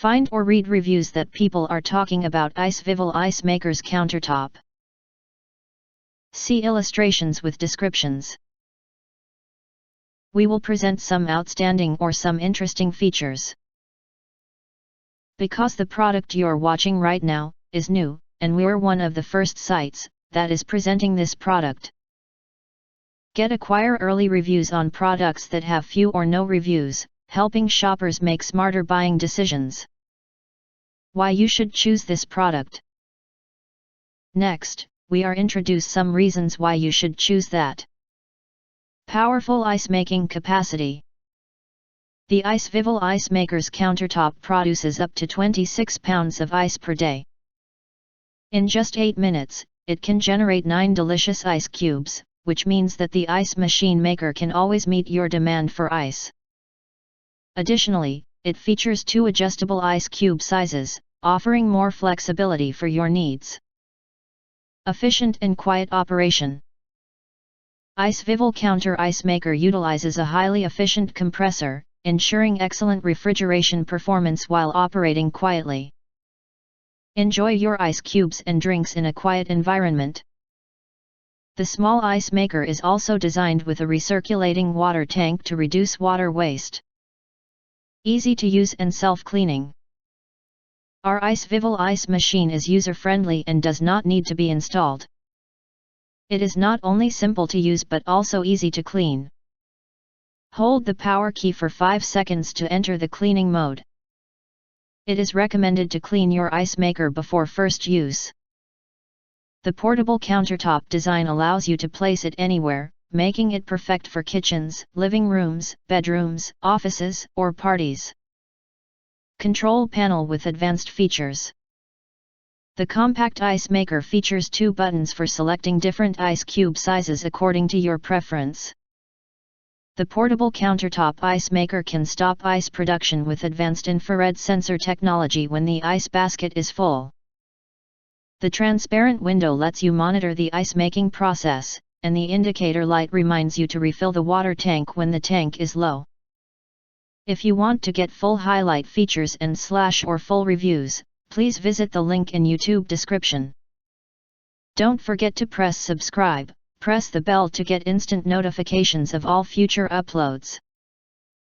Find or read reviews that people are talking about ICEVIVAL Ice Maker's Countertop. See illustrations with descriptions. We will present some outstanding or some interesting features. Because the product you're watching right now is new, and we're one of the first sites that is presenting this product. Acquire early reviews on products that have few or no reviews, helping shoppers make smarter buying decisions. Why you should choose this product. Next, we are introduce some reasons why you should choose that. Powerful ice making capacity. The ICEVIVAL Ice Maker's Countertop produces up to 26 pounds of ice per day. In just 8 minutes, it can generate 9 delicious ice cubes, which means that the ice machine maker can always meet your demand for ice. Additionally, it features 2 adjustable ice cube sizes, offering more flexibility for your needs. Efficient and quiet operation. ICEVIVAL Counter Ice Maker utilizes a highly efficient compressor, ensuring excellent refrigeration performance while operating quietly. Enjoy your ice cubes and drinks in a quiet environment. The small ice maker is also designed with a recirculating water tank to reduce water waste. Easy to use and self-cleaning. Our ICEVIVAL ice machine is user-friendly and does not need to be installed. It is not only simple to use but also easy to clean. Hold the power key for 5 seconds to enter the cleaning mode. It is recommended to clean your ice maker before first use. The portable countertop design allows you to place it anywhere, making it perfect for kitchens, living rooms, bedrooms, offices, or parties. Control panel with advanced features. The compact ice maker features 2 buttons for selecting different ice cube sizes according to your preference. The portable countertop ice maker can stop ice production with advanced infrared sensor technology when the ice basket is full. The transparent window lets you monitor the ice making process, and the indicator light reminds you to refill the water tank when the tank is low. If you want to get full highlight features and / full reviews, please visit the link in YouTube description. Don't forget to press subscribe, press the bell to get instant notifications of all future uploads.